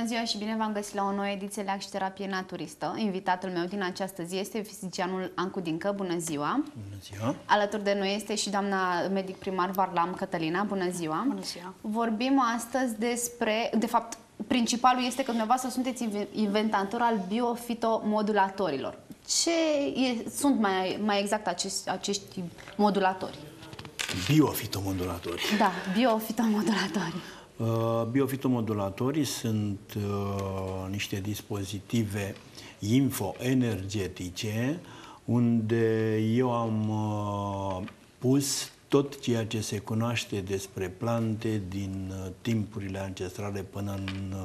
Bună ziua și bine v-am găsit la o nouă ediție Leac și Terapie Naturistă. Invitatul meu din această zi este fizicianul Ancu Dincă. Bună ziua! Bună ziua! Alături de noi este și doamna medic primar Varlam Cătălina. Bună ziua! Bună ziua! Vorbim astăzi despre, de fapt, principalul este că dumneavoastră sunteți inventator al biofitomodulatorilor. Ce sunt mai exact acești modulatori? Biofitomodulatori. Da, biofitomodulatori. Biofitomodulatorii sunt niște dispozitive infoenergetice unde eu am pus tot ceea ce se cunoaște despre plante din timpurile ancestrale până în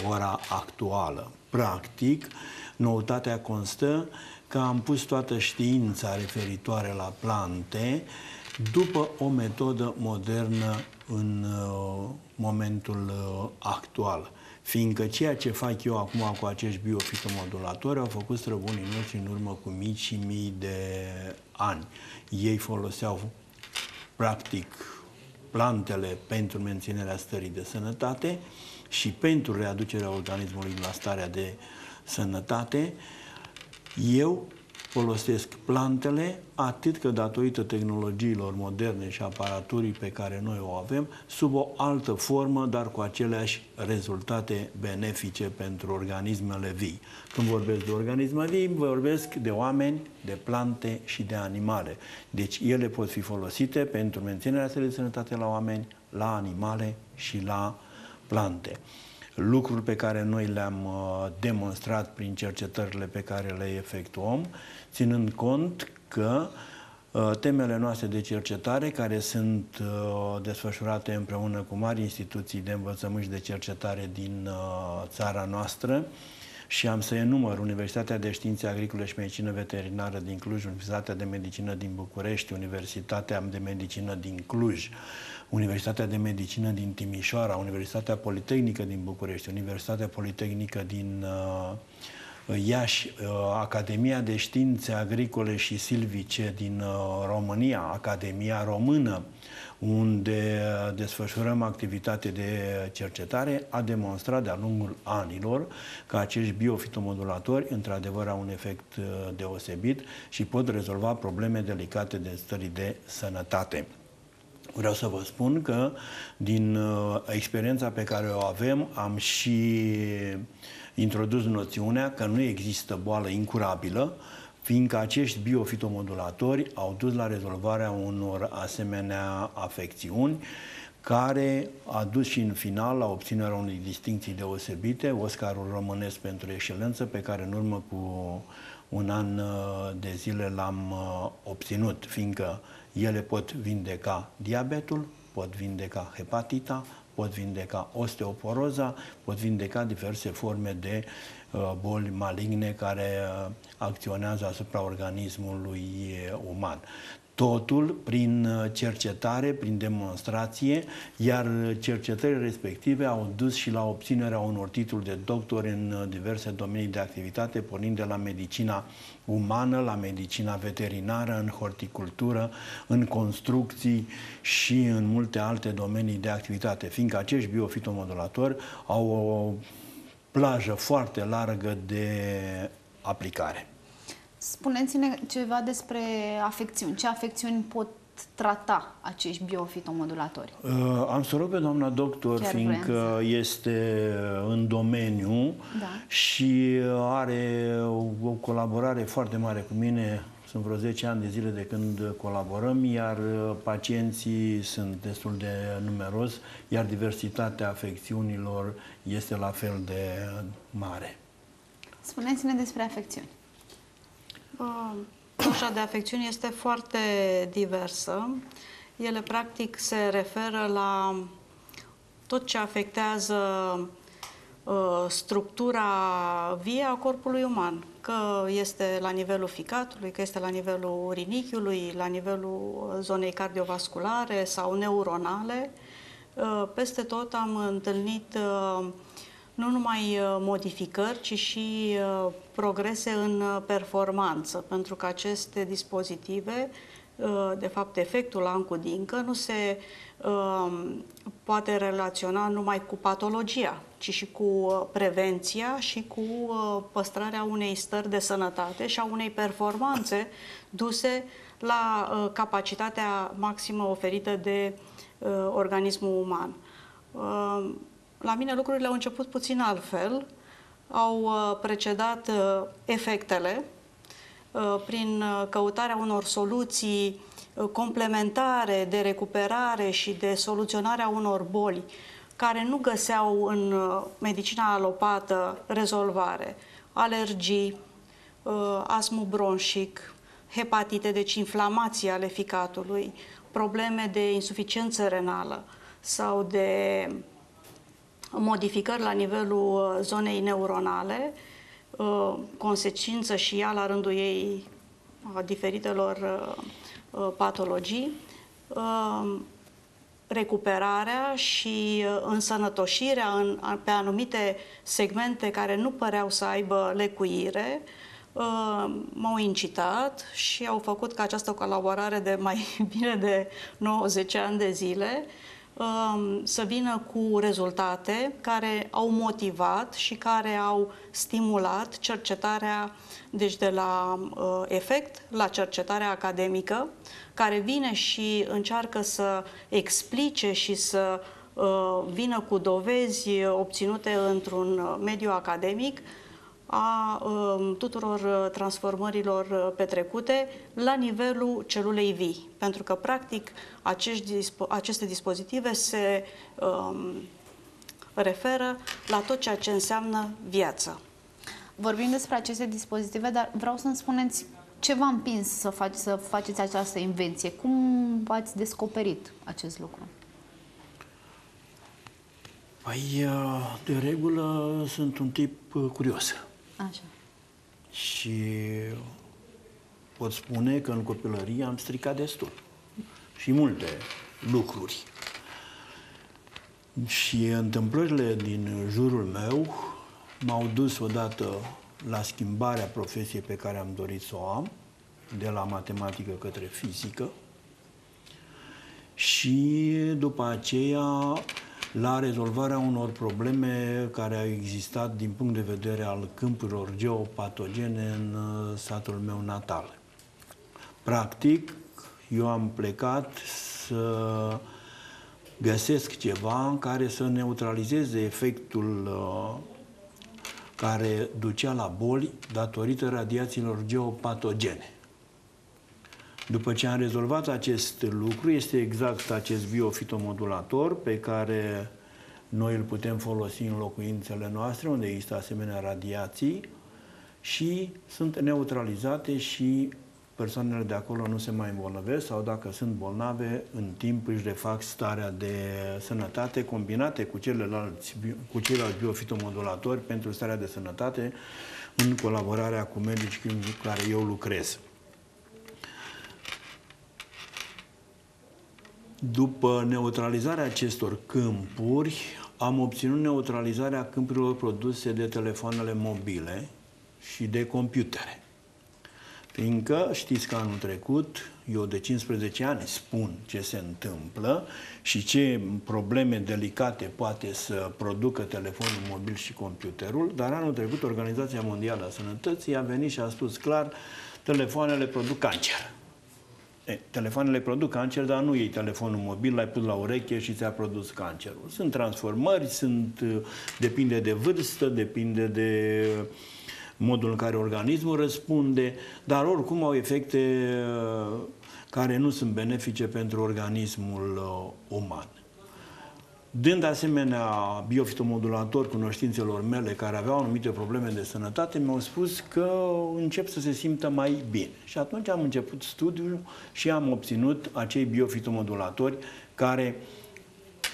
ora actuală. Practic, noutatea constă că am pus toată știința referitoare la plante după o metodă modernă în momentul actual. Fiindcă ceea ce fac eu acum cu acești biofitomodulatori au făcut străbunii noștri în urmă cu mii și mii de ani. Ei foloseau practic plantele pentru menținerea stării de sănătate și pentru readucerea organismului la starea de sănătate. Eu folosesc plantele atât că datorită tehnologiilor moderne și aparaturii pe care noi o avem, sub o altă formă, dar cu aceleași rezultate benefice pentru organismele vii. Când vorbesc de organisme vii, vorbesc de oameni, de plante și de animale. Deci ele pot fi folosite pentru menținerea stării de sănătate la oameni, la animale și la plante. Lucruri pe care noi le-am demonstrat prin cercetările pe care le efectuăm, ținând cont că temele noastre de cercetare, care sunt desfășurate împreună cu mari instituții de învățământ și de cercetare din țara noastră, și am să enumăr Universitatea de Științe Agricole și Medicină Veterinară din Cluj, Universitatea de Medicină din București, Universitatea de Medicină din Cluj, Universitatea de Medicină din Timișoara, Universitatea Politehnică din București, Universitatea Politehnică din Iași, Academia de Științe Agricole și Silvice din România, Academia Română, unde desfășurăm activitate de cercetare, a demonstrat de-a lungul anilor că acești biofitomodulatori într-adevăr au un efect deosebit și pot rezolva probleme delicate de stări de sănătate. Vreau să vă spun că din experiența pe care o avem am și introdus noțiunea că nu există boală incurabilă, fiindcă acești biofitomodulatori au dus la rezolvarea unor asemenea afecțiuni, care a dus și în final la obținerea unei distincții deosebite, Oscarul românesc pentru excelență, pe care în urmă cu un an de zile l-am obținut, fiindcă ele pot vindeca diabetul, pot vindeca hepatita, pot vindeca osteoporoza, pot vindeca diverse forme de boli maligne care acționează asupra organismului uman. Totul prin cercetare, prin demonstrație, iar cercetările respective au dus și la obținerea unor titluri de doctor în diverse domenii de activitate, pornind de la medicina umană, la medicina veterinară, în horticultură, în construcții și în multe alte domenii de activitate, fiindcă acești biofitomodulatori au o plajă foarte largă de aplicare. Spuneți-ne ceva despre afecțiuni. Ce afecțiuni pot trata acești biofitomodulatori? Am să rog pe doamna doctor, fiindcă este în domeniu, da, și are o colaborare foarte mare cu mine. Sunt vreo 10 ani de zile de când colaborăm, iar pacienții sunt destul de numeroși, iar diversitatea afecțiunilor este la fel de mare. Spuneți-ne despre afecțiuni. Plaja de afecțiuni este foarte diversă. Ele practic se referă la tot ce afectează structura vie a corpului uman, că este la nivelul ficatului, că este la nivelul rinichiului, la nivelul zonei cardiovasculare sau neuronale. Peste tot am întâlnit nu numai modificări, ci și progrese în performanță, pentru că aceste dispozitive, de fapt efectul Ancu Dincă, nu se poate relaționa numai cu patologia, ci și cu prevenția și cu păstrarea unei stări de sănătate și a unei performanțe duse la capacitatea maximă oferită de organismul uman. La mine lucrurile au început puțin altfel, au precedat efectele prin căutarea unor soluții complementare de recuperare și de soluționarea unor boli care nu găseau în medicina alopată rezolvare. Alergii, astmul bronșic, hepatite, deci inflamații ale ficatului, probleme de insuficiență renală sau de modificări la nivelul zonei neuronale, consecință și ea la rândul ei a diferitelor patologii, recuperarea și însănătoșirea pe anumite segmente care nu păreau să aibă lecuire, m-au incitat și au făcut ca această colaborare de mai bine de 90 ani de zile să vină cu rezultate care au motivat și care au stimulat cercetarea, deci de la efect la cercetarea academică, care vine și încearcă să explice și să vină cu dovezi obținute într-un mediu academic a tuturor transformărilor petrecute la nivelul celulei vii. Pentru că, practic, aceste dispozitive se referă la tot ceea ce înseamnă viață. Vorbim despre aceste dispozitive, dar vreau să-mi spuneți ce v-a împins să faceți această invenție? Cum v-ați descoperit acest lucru? Păi, de regulă, sunt un tip curios. Așa. Și pot spune că în copilărie am stricat destul. Și multe lucruri. Și întâmplările din jurul meu m-au dus odată la schimbarea profesiei pe care am dorit să o am, de la matematică către fizică. Și după aceea la rezolvarea unor probleme care au existat din punct de vedere al câmpurilor geopatogene în satul meu natal. Practic, eu am plecat să găsesc ceva în care să neutralizeze efectul care ducea la boli datorită radiațiilor geopatogene. După ce am rezolvat acest lucru, este exact acest biofitomodulator pe care noi îl putem folosi în locuințele noastre, unde există asemenea radiații și sunt neutralizate și persoanele de acolo nu se mai îmbolnăvesc sau dacă sunt bolnave, în timp își refac starea de sănătate combinate cu ceilalți biofitomodulatori pentru starea de sănătate în colaborarea cu medici cu care eu lucrez. După neutralizarea acestor câmpuri, am obținut neutralizarea câmpurilor produse de telefoanele mobile și de computere. Fiindcă știți că anul trecut, eu de 15 ani spun ce se întâmplă și ce probleme delicate poate să producă telefonul mobil și computerul, dar anul trecut Organizația Mondială a Sănătății a venit și a spus clar, telefoanele produc cancer. Telefoanele produc cancer, dar nu iei telefonul mobil, l-ai pus la ureche și ți-a produs cancerul. Sunt transformări, depinde de vârstă, depinde de modul în care organismul răspunde, dar oricum au efecte care nu sunt benefice pentru organismul uman. Dând asemenea biofitomodulator cunoștințelor mele care aveau anumite probleme de sănătate, mi-au spus că încep să se simtă mai bine. Și atunci am început studiul și am obținut acei biofitomodulatori care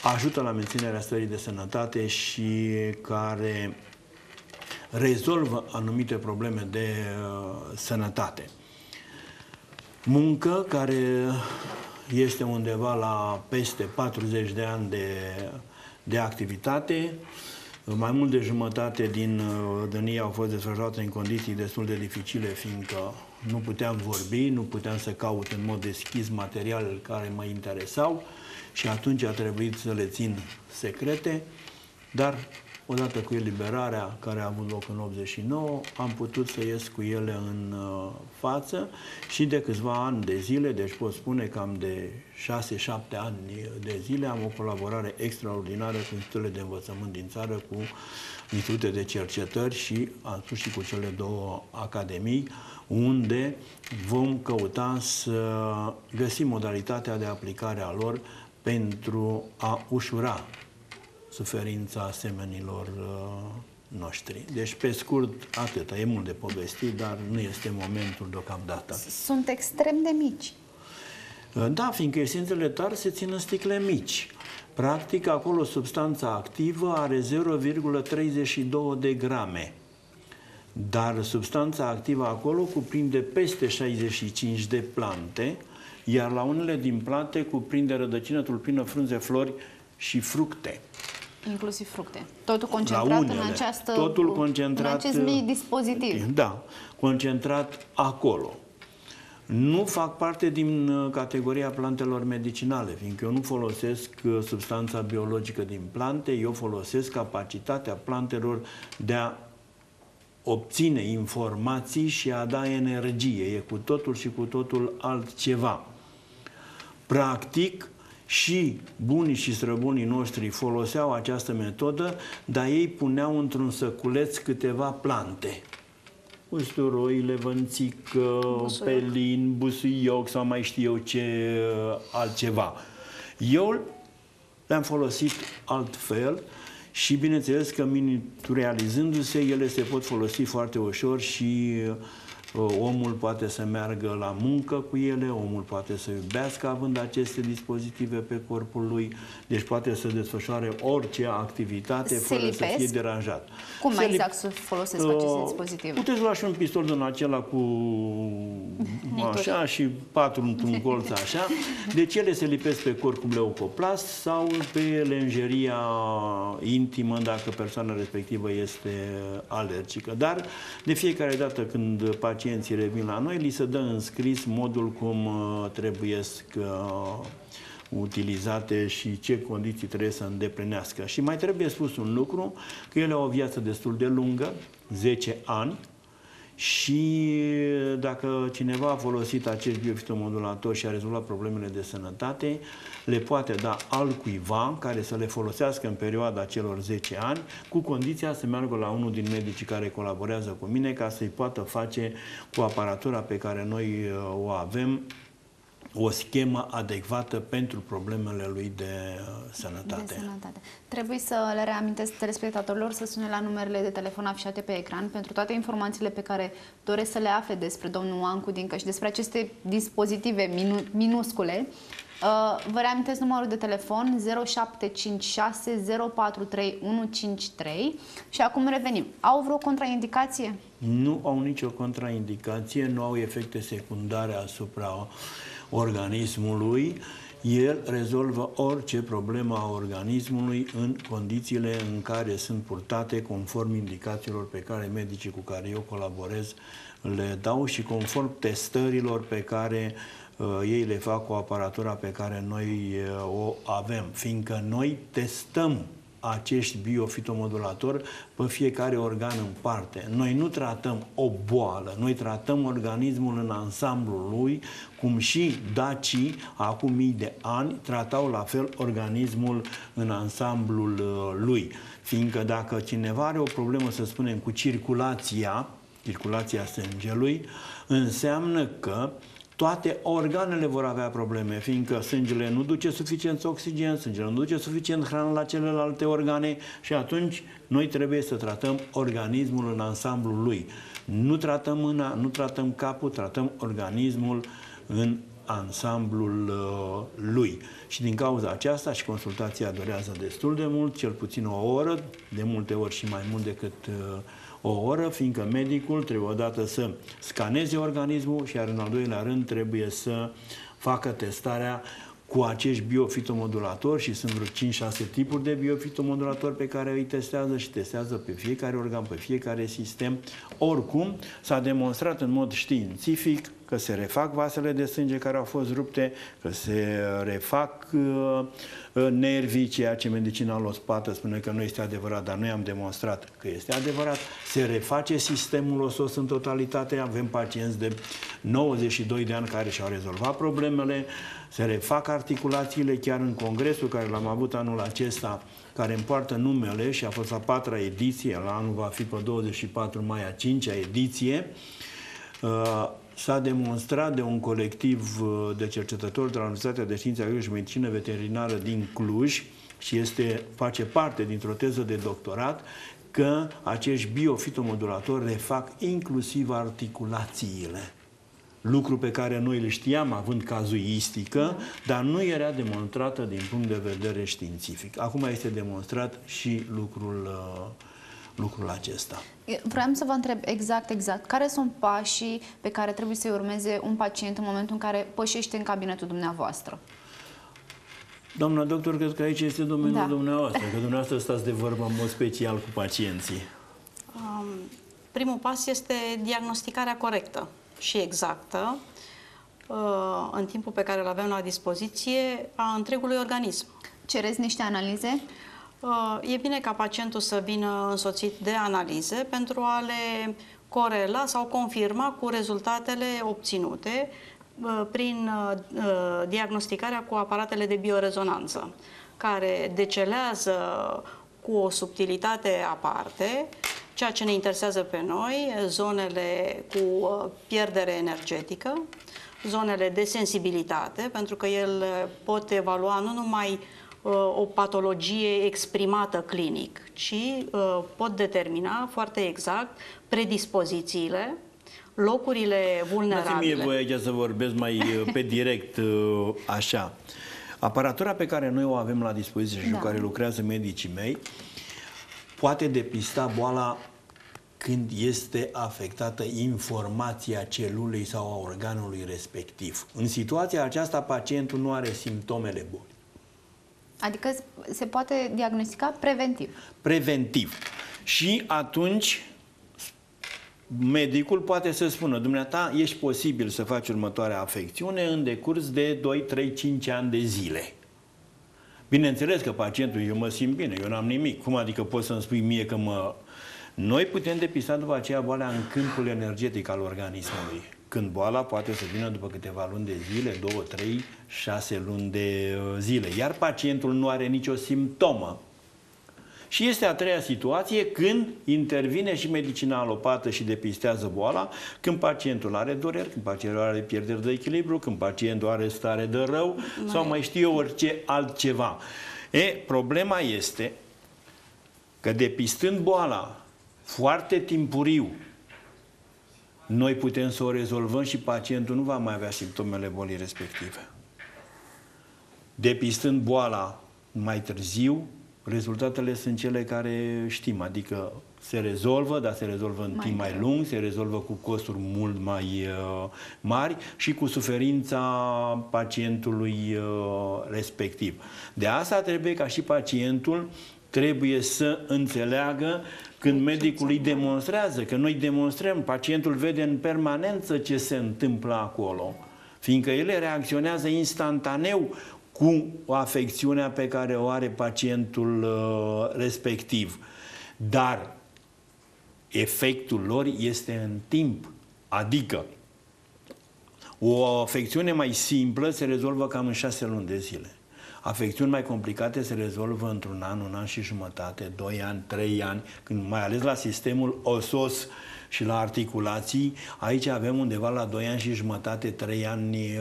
ajută la menținerea stării de sănătate și care rezolvă anumite probleme de sănătate. Muncă care este undeva la peste 40 de ani de activitate. Mai mult de jumătate din dănii au fost desfășurate în condiții destul de dificile, fiindcă nu puteam vorbi, nu puteam să caut în mod deschis materialele care mă interesau și atunci a trebuit să le țin secrete, dar odată cu eliberarea care a avut loc în 89, am putut să ies cu ele în față și de câțiva ani de zile, deci pot spune cam de 6-7 ani de zile, am o colaborare extraordinară cu institutele de învățământ din țară, cu institute de cercetări și am spus și cu cele două academii, unde vom căuta să găsim modalitatea de aplicare a lor pentru a ușura suferința asemenilor noștri. Deci, pe scurt, atâta. E mult de povestit, dar nu este momentul deocamdată. Sunt extrem de mici. Da, fiindcă esențele tari se țin în sticle mici. Practic, acolo substanța activă are 0,32 de grame. Dar substanța activă acolo cuprinde peste 65 de plante, iar la unele din plante cuprinde rădăcină, tulpină, frunze, flori și fructe. Inclusiv fructe. Totul concentrat în acest mic dispozitiv. Da, concentrat acolo. Nu fac parte din categoria plantelor medicinale, fiindcă eu nu folosesc substanța biologică din plante, eu folosesc capacitatea plantelor de a obține informații și a da energie. E cu totul și cu totul altceva. Practic, și bunii și străbunii noștri foloseau această metodă, dar ei puneau într-un săculeț câteva plante. Usturoi, levănțică, pelin, busuioc sau mai știu eu ce altceva. Eu le-am folosit altfel și bineînțeles că miniaturizându-se, ele se pot folosi foarte ușor și omul poate să meargă la muncă cu ele, omul poate să iubească având aceste dispozitive pe corpul lui, deci poate să desfășoare orice activitate fără să fie deranjat. Cum mai exact să folosesc aceste dispozitive? Puteți lua și un pistol din acela cu așa și 4 într-un colț așa. Deci ele se lipesc pe corp cu leucoplast sau pe lenjeria intimă dacă persoana respectivă este alergică. Dar de fiecare dată când pacienții revin la noi, li se dă înscris modul cum trebuie utilizate și ce condiții trebuie să îndeplinească. Și mai trebuie spus un lucru, că ele au o viață destul de lungă, 10 ani, și dacă cineva a folosit acești biofitomodulatori și a rezolvat problemele de sănătate, le poate da altcuiva care să le folosească în perioada celor 10 ani, cu condiția să meargă la unul din medicii care colaborează cu mine ca să-i poată face cu aparatura pe care noi o avem o schemă adecvată pentru problemele lui de sănătate. Trebuie să le reamintesc telespectatorilor să sune la numerele de telefon afișate pe ecran pentru toate informațiile pe care doresc să le afle despre domnul Ancu Dincă și despre aceste dispozitive minuscule. Vă reamintesc numărul de telefon 0756 043 153 și acum revenim. Au vreo contraindicație? Nu au nicio contraindicație, nu au efecte secundare asupra organismului. El rezolvă orice problemă a organismului în condițiile în care sunt purtate conform indicațiilor pe care medicii cu care eu colaborez le dau și conform testărilor pe care ei le fac cu aparatura pe care noi o avem, fiindcă noi testăm acești biofitomodulatori pe fiecare organ în parte. Noi nu tratăm o boală, noi tratăm organismul în ansamblul lui, cum și dacii, acum mii de ani, tratau la fel organismul în ansamblul lui. Fiindcă dacă cineva are o problemă, să spunem, cu circulația sângelui, înseamnă că toate organele vor avea probleme, fiindcă sângele nu duce suficient oxigen, sângele nu duce suficient hrană la celelalte organe și atunci noi trebuie să tratăm organismul în ansamblul lui. Nu tratăm mâna, nu tratăm capul, tratăm organismul în ansamblul lui. Și din cauza aceasta și consultația durează destul de mult, cel puțin o oră, de multe ori și mai mult decât o oră, fiindcă medicul trebuie odată să scaneze organismul și iar în al doilea rând trebuie să facă testarea cu acești biofitomodulatori și sunt vreo 5-6 tipuri de biofitomodulatori pe care îi testează și testează pe fiecare organ, pe fiecare sistem. Oricum, s-a demonstrat în mod științific că se refac vasele de sânge care au fost rupte, că se refac nervii, ceea ce medicina alospată spune că nu este adevărat, dar noi am demonstrat că este adevărat. Se reface sistemul osos în totalitate, avem pacienți de 92 de ani care și-au rezolvat problemele, se refac articulațiile, chiar în congresul care l-am avut anul acesta, care împoartă numele și a fost a 4-a ediție, la anul va fi pe 24 mai a 5-a ediție, s-a demonstrat de un colectiv de cercetători de la Universitatea de Științe Agricole și Medicină Veterinară din Cluj și face parte dintr-o teză de doctorat că acești biofitomodulatori refac inclusiv articulațiile. Lucru pe care noi îl știam având cazuistică, dar nu era demonstrată din punct de vedere științific. Acum este demonstrat și lucrul acesta. Vreau să vă întreb exact care sunt pașii pe care trebuie să-i urmeze un pacient în momentul în care pășește în cabinetul dumneavoastră? Doamna doctor, cred că aici este domeniul dumneavoastră, că dumneavoastră stați de vorbă în mod special cu pacienții. Primul pas este diagnosticarea corectă și exactă în timpul pe care îl avem la dispoziție a întregului organism. Cereți niște analize? E bine ca pacientul să vină însoțit de analize pentru a le corela sau confirma cu rezultatele obținute prin diagnosticarea cu aparatele de biorezonanță, care decelează cu o subtilitate aparte ceea ce ne interesează pe noi, zonele cu pierdere energetică, zonele de sensibilitate, pentru că el pot evalua nu numai o patologie exprimată clinic, ci pot determina foarte exact predispozițiile, locurile vulnerabile. Dați-mi mie voie aici să vorbesc mai pe direct, așa. Aparatura pe care noi o avem la dispoziție și cu care lucrează medicii mei poate depista boala când este afectată informația celulei sau a organului respectiv. În situația aceasta, pacientul nu are simptomele bolii. Adică se poate diagnostica preventiv. Preventiv. Și atunci medicul poate să spună: dumneata, ești posibil să faci următoarea afecțiune în decurs de 2, 3, 5 ani de zile. Bineînțeles că pacientul, eu mă simt bine, eu n-am nimic. Cum adică poți să-mi spui mie că mă... Noi putem depista după aceea boala în câmpul energetic al organismului. Când boala poate să vină după câteva luni de zile, 2, 3, 6 luni de zile. Iar pacientul nu are nicio simptomă. Și este a treia situație când intervine și medicina alopată și depistează boala, când pacientul are dureri, când pacientul are pierderi de echilibru, când pacientul are stare de rău sau mai știu eu orice altceva. Problema este că depistând boala foarte timpuriu, noi putem să o rezolvăm și pacientul nu va mai avea simptomele bolii respective. Depistând boala mai târziu, rezultatele sunt cele care știm, adică se rezolvă, dar se rezolvă în timp mai lung, se rezolvă cu costuri mult mai mari și cu suferința pacientului respectiv. De asta trebuie ca și pacientul trebuie să înțeleagă când medicul îi demonstrează, că noi demonstrăm, pacientul vede în permanență ce se întâmplă acolo, fiindcă ele reacționează instantaneu cu afecțiunea pe care o are pacientul respectiv. Dar efectul lor este în timp. Adică o afecțiune mai simplă se rezolvă cam în 6 luni de zile. Afecțiuni mai complicate se rezolvă într-un an, 1 an și jumătate, 2 ani, 3 ani, când mai ales la sistemul osos și la articulații, aici avem undeva la 2 ani și jumătate, 3 ani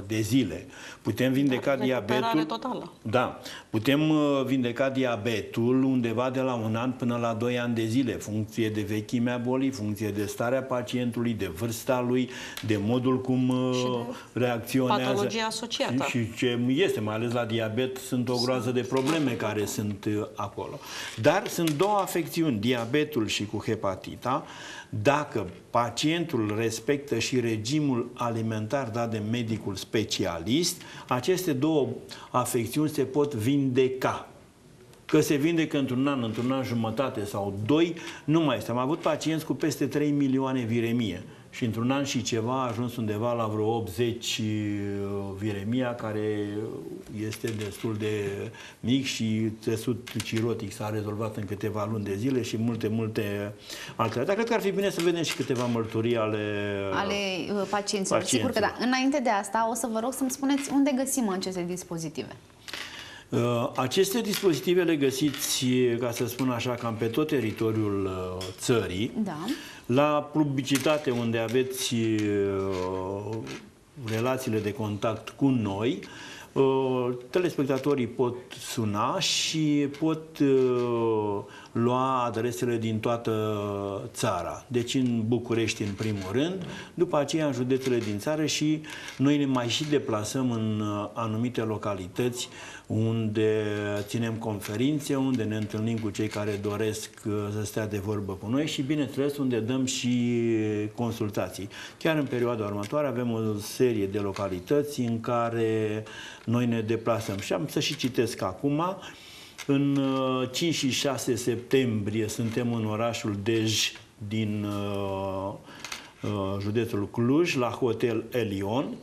de zile. Putem vindeca diabetul. Totală. Da, putem vindeca diabetul undeva de la 1 an până la 2 ani de zile, funcție de vechimea bolii, funcție de starea pacientului, de vârsta lui, de modul cum reacționează. Patologia asociată. Și ce este, mai ales la diabet, sunt o groază de probleme care sunt acolo. Dar sunt două afecțiuni, diabetul și cu hepatita. Dacă pacientul respectă și regimul alimentar dat de medicul specialist, aceste două afecțiuni se pot vindeca. Că se vindecă într-un an jumătate sau 2, nu mai este. Am avut pacienți cu peste 3 milioane viremie și într-un an și ceva a ajuns undeva la vreo 80 viremia, care este destul de mic și țesut cirotic s-a rezolvat în câteva luni de zile și multe altele. Dar cred că ar fi bine să vedem și câteva mărturii ale pacienților. Sigur că da. Înainte de asta, o să vă rog să-mi spuneți unde găsim aceste dispozitive. Aceste dispozitive le găsiți, ca să spun așa, cam pe tot teritoriul țării. Da. La publicitate, unde aveți relațiile de contact cu noi, telespectatorii pot suna și pot lua adresele din toată țara. Deci în București în primul rând, după aceea în județele din țară și noi ne mai și deplasăm în anumite localități unde ținem conferințe, unde ne întâlnim cu cei care doresc să stea de vorbă cu noi și, bineînțeles, unde dăm și consultații. Chiar în perioada următoare avem o serie de localități în care noi ne deplasăm. Și am să și citesc acum. În 5 și 6 septembrie suntem în orașul Dej din județul Cluj, la Hotel Elion, 5-6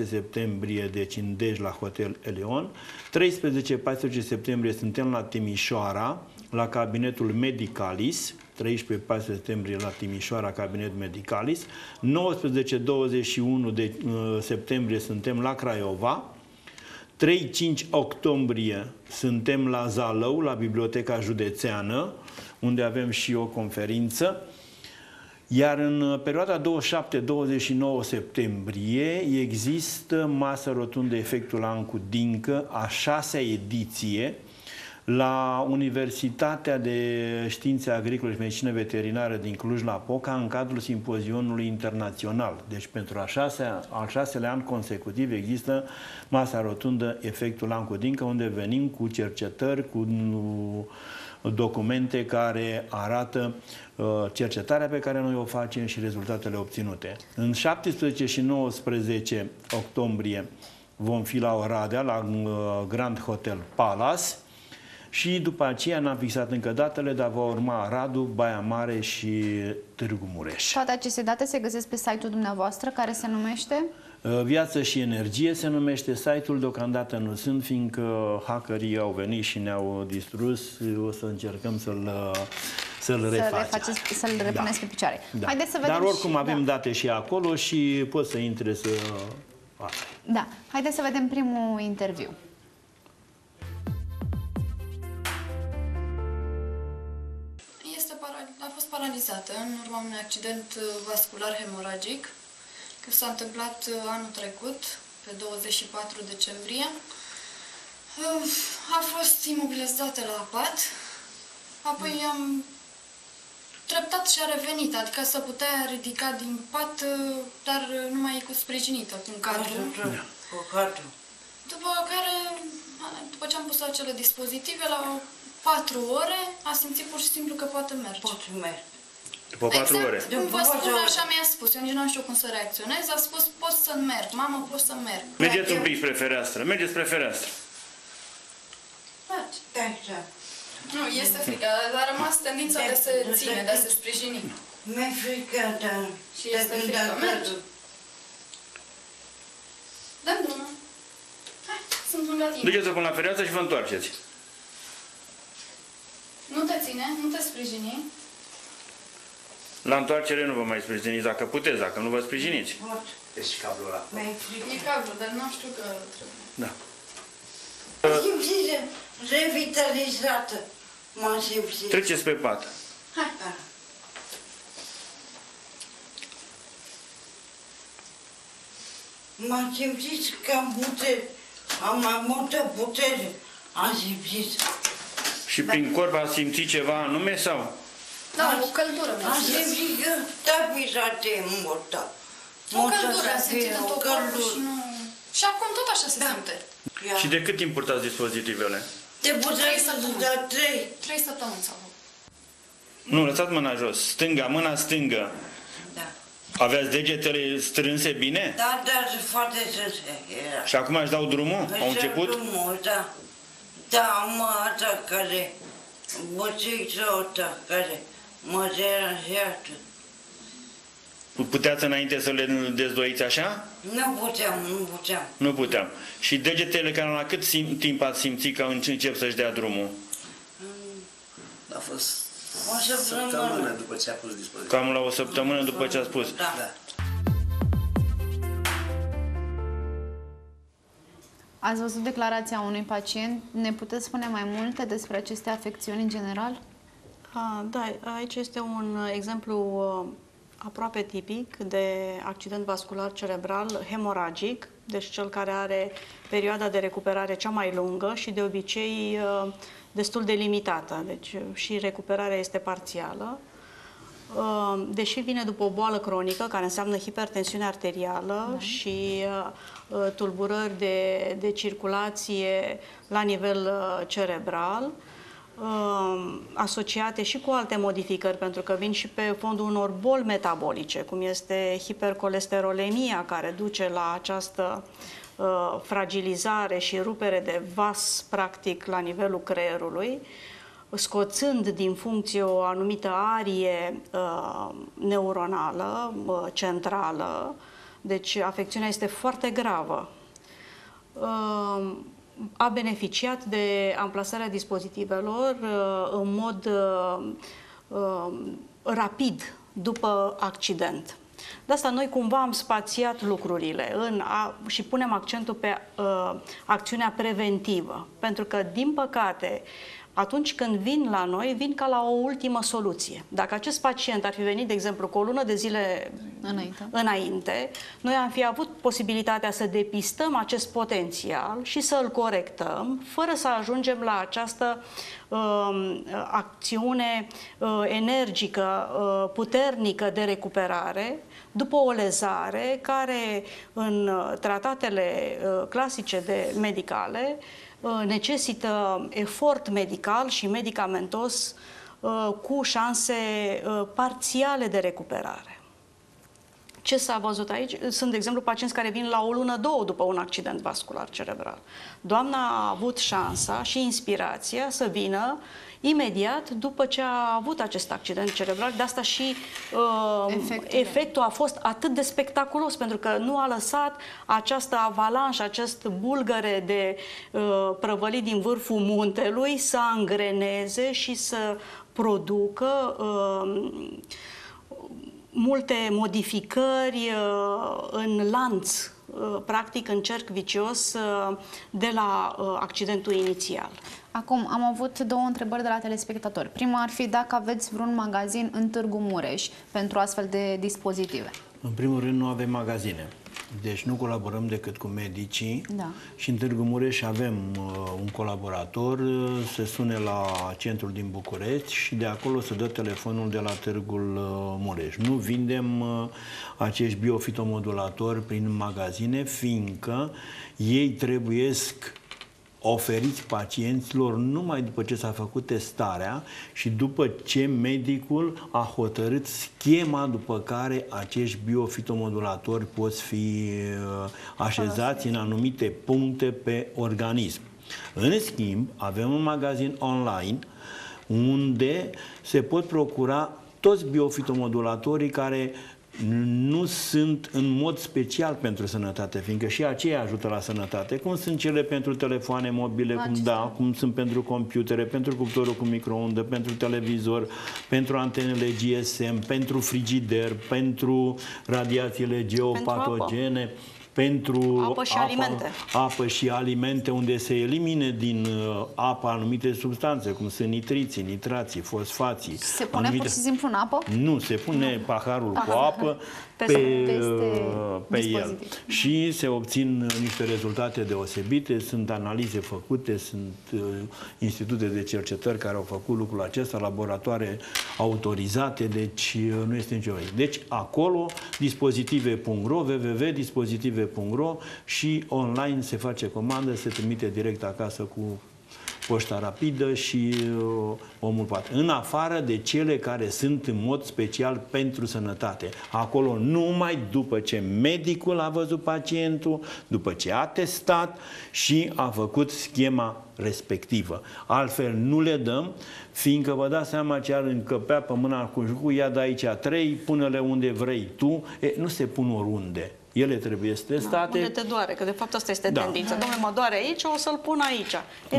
septembrie, deci în Dej, la Hotel Elion. 13-14 septembrie suntem la Timișoara, la cabinetul Medicalis, 13-14 septembrie la Timișoara, cabinet Medicalis. 19-21 de septembrie suntem la Craiova. 3-5 octombrie suntem la Zalău, la Biblioteca Județeană, unde avem și o conferință. Iar în perioada 27-29 septembrie există masă rotundă Efectul Ancu Dincă, a 6-a ediție, la Universitatea de Științe Agricole și Medicină Veterinară din Cluj-Napoca, în cadrul simpozionului internațional. Deci pentru al 6-lea an consecutiv există masa rotundă Efectul Ancu Dincă, unde venim cu cercetări, cu documente care arată cercetarea pe care noi o facem și rezultatele obținute. În 17 și 19 octombrie vom fi la Oradea, la Grand Hotel Palace, și după aceea n-am fixat încă datele, dar va urma Radu, Baia Mare și Târgu Mureș. Toate aceste date se găsesc pe site-ul dumneavoastră, care se numește? Viață și Energie se numește site-ul, deocamdată nu sunt, fiindcă hackerii au venit și ne-au distrus, o să încercăm să-l refacem. Să-l repuneți pe picioare. Da. Haideți să vedem. Dar oricum avem date și acolo și pot să intre să... Da. Haideți să vedem primul interviu. A fost paralizată în urma unui accident vascular hemoragic, care s-a întâmplat anul trecut, pe 24 decembrie. A fost imobilizată la pat, apoi am treptat și a revenit, adică se putea ridica din pat, dar numai cu sprijinită, cu un cadru. După care, după ce am pus acele dispozitive, la 4 ore, a simțit pur și simplu că poate merge. Poate merge. După 4 ore? Cum vă spun, așa mi-a spus. Eu nici nu știu cum să reacționez. A spus, pot să merg. Mamă, pot să merg. Mergeți un pic spre fereastră. Mergeți spre fereastră. Merge. Da. Nu, este frică. A rămas tendința de a se ține, de a se sprijini. Mi-e frică, dar... Și este frică. Merge. Dăm drumul. Hai, sunt lângă tine. Duceți-o până la fereastră și vă întoarceți. Nu te ține, nu te sprijini. La întoarcere nu vă mai sprijiniți, dacă puteți, dacă nu vă sprijiniți. Pot. Deci cablul ăla. Mi-e frică. E cablu, dar nu știu că trebuie. Da. Simțire revitalizată. M-am simțit. Treceți pe pat. Hai. Da. M-am simțit că am putere. Am mai multă putere. Am simțit. Și prin corp ați simțit ceva anume sau? Da, o căldură. Am simțit că tapizate e multă. O căldură, am simțit în tot corpul și nu... Și acum tot așa se simte. Și de cât timp purtați dispozitivele? Te puteai să da 3. 3 săptămâni sau... Nu, lăsați mâna jos. Stânga, mâna stângă. Da. Aveați degetele strânse bine? Da, foarte sus era. Și acum își dau drumul? Au început? Drumul, da. Da, am asta care... Bățița asta care mă deranjează. Puteați înainte să le dezdoiți așa? Nu puteam. Nu puteam. Și degetele care la cât timp ați simțit că încep să-și dea drumul? A fost O săptămână după ce a pus dispozitiv. Cam la o săptămână după ce a spus. Da. Ați văzut declarația unui pacient? Ne puteți spune mai multe despre aceste afecțiuni în general? Da, aici este un exemplu aproape tipic de accident vascular cerebral hemoragic, deci cel care are perioada de recuperare cea mai lungă și de obicei destul de limitată, deci și recuperarea este parțială. Deși vine după o boală cronică, care înseamnă hipertensiune arterială și tulburări de circulație la nivel cerebral, asociate și cu alte modificări, pentru că vin și pe fondul unor boli metabolice, cum este hipercolesterolemia, care duce la această fragilizare și rupere de vas, practic, la nivelul creierului, scoțând din funcție o anumită arie neuronală, centrală, deci afecțiunea este foarte gravă. A beneficiat de amplasarea dispozitivelor în mod rapid după accident. De asta noi cumva am spațiat lucrurile și punem accentul pe acțiunea preventivă, pentru că, din păcate, atunci când vin la noi, vin ca la o ultimă soluție. Dacă acest pacient ar fi venit, de exemplu, cu o lună de zile înainte, noi am fi avut posibilitatea să depistăm acest potențial și să îl corectăm, fără să ajungem la această acțiune energică, puternică de recuperare, după o lezare care, în tratatele clasice medicale, necesită efort medical și medicamentos cu șanse parțiale de recuperare. Ce s-a văzut aici? Sunt, de exemplu, pacienți care vin la o lună, două după un accident vascular cerebral. Doamna a avut șansa și inspirația să vină imediat după ce a avut acest accident cerebral. De asta și efectul a fost atât de spectaculos, pentru că nu a lăsat această avalanșă, acest bulgăre de prăvălit din vârful muntelui să angreneze și să producă multe modificări în lanț, practic în cerc vicios de la accidentul inițial. Acum, am avut două întrebări de la telespectatori. Prima ar fi dacă aveți vreun magazin în Târgu Mureș pentru astfel de dispozitive. În primul rând, nu avem magazine. Deci nu colaborăm decât cu medicii. Da. Și în Târgu Mureș avem un colaborator, se sune la centrul din București și de acolo se dă telefonul de la Târgul Mureș. Nu vindem acești biofitomodulatori prin magazine, fiindcă ei trebuiesc oferiți pacienților numai după ce s-a făcut testarea și după ce medicul a hotărât schema după care acești biofitomodulatori pot fi așezați în anumite puncte pe organism. În schimb, avem un magazin online unde se pot procura toți biofitomodulatorii care nu sunt în mod special pentru sănătate, fiindcă și aceia ajută la sănătate, cum sunt cele pentru telefoane mobile, cum sunt pentru computere, pentru cuptorul cu microundă, pentru televizor, pentru antenele GSM, pentru frigider, pentru radiațiile geopatogene, pentru apă și alimente, unde se elimine din apă anumite substanțe, cum sunt nitriții, nitrații, fosfații. Se pune pur și simplu în apă? Nu, se pune paharul cu apă pe el. Și se obțin niște rezultate deosebite, sunt analize făcute, sunt institute de cercetări care au făcut lucrul acesta, laboratoare autorizate, deci nu este nicio problemă. Deci acolo, dispozitive.ro, www.dispozitive.ro și online se face comandă, se trimite direct acasă cu poșta rapidă și omul poate. În afară de cele care sunt în mod special pentru sănătate. Acolo numai după ce medicul a văzut pacientul, după ce a testat și a făcut schema respectivă. Altfel nu le dăm, fiindcă vă dați seama ce ar încăpea pe mâna cu jucul, ia de aici 3, pune-le unde vrei tu. Nu se pun oriunde. Ele trebuie testate. Unde te doare, că de fapt asta este tendința. Dom'le, mă doare aici, o să-l pun aici.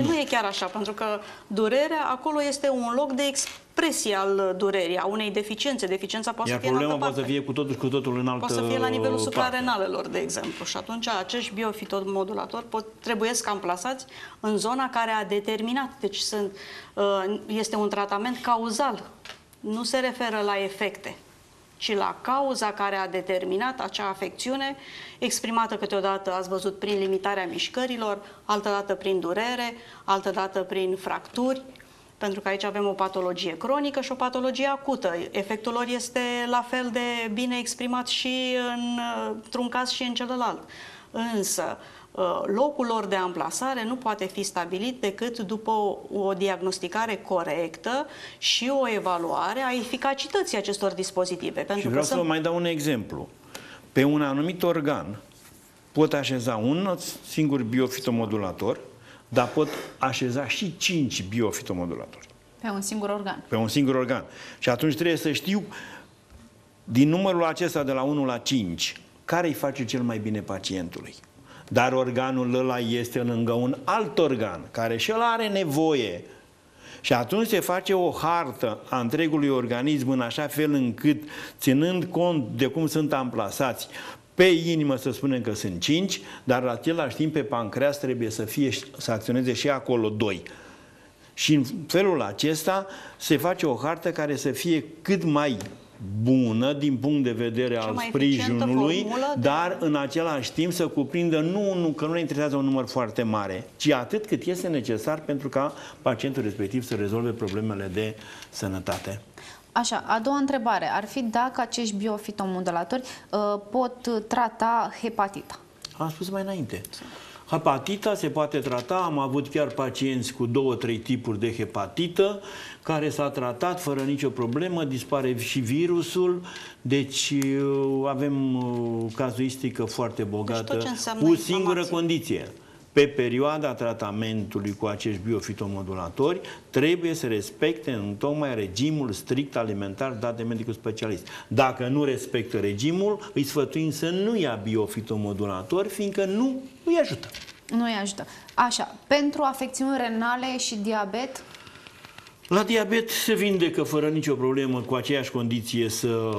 Nu e chiar așa, pentru că durerea acolo este un loc de expresie al durerii, a unei deficiențe. Deficiența poate să fie în altă parte. Poate să fie cu totul în altă poate să fie la nivelul suprarenalelor, de exemplu. Și atunci acești biofitomodulatori trebuiesc amplasați în zona care a determinat. Deci este un tratament cauzal. Nu se referă la efecte, ci la cauza care a determinat acea afecțiune, exprimată câteodată, ați văzut, prin limitarea mișcărilor, altădată prin durere, altădată prin fracturi, pentru că aici avem o patologie cronică și o patologie acută. Efectul lor este la fel de bine exprimat și într-un caz și în celălalt. Însă, locul lor de amplasare nu poate fi stabilit decât după o diagnosticare corectă și o evaluare a eficacității acestor dispozitive. Și vreau să vă mai dau un exemplu. Pe un anumit organ pot așeza un singur biofitomodulator, dar pot așeza și 5 biofitomodulatori. Pe un singur organ. Pe un singur organ. Și atunci trebuie să știu din numărul acesta de la 1 la 5 care îi face cel mai bine pacientului. Dar organul ăla este lângă un alt organ care și ăla are nevoie. Și atunci se face o hartă a întregului organism în așa fel încât, ținând cont de cum sunt amplasați, pe inimă să spunem că sunt 5, dar la același timp pe pancreas trebuie să acționeze și acolo 2. Și în felul acesta se face o hartă care să fie cât mai bună din punct de vedere al sprijinului, dar în același timp să cuprindă că nu ne interesează un număr foarte mare, ci atât cât este necesar pentru ca pacientul respectiv să rezolve problemele de sănătate. Așa, a doua întrebare ar fi dacă acești biofitomodulatori pot trata hepatita. Am spus mai înainte. Hepatita se poate trata, am avut chiar pacienți cu 2-3 tipuri de hepatită care s-a tratat fără nicio problemă, dispare și virusul, deci avem cazuistică foarte bogată, cu singură condiție. Pe perioada tratamentului cu acești biofitomodulatori trebuie să respecte întocmai regimul strict alimentar dat de medicul specialist. Dacă nu respectă regimul, îi sfătuim să nu ia biofitomodulatori, fiindcă nu îi ajută. Nu îi ajută. Așa, pentru afecțiuni renale și diabet? La diabet se vindecă fără nicio problemă, cu aceeași condiție să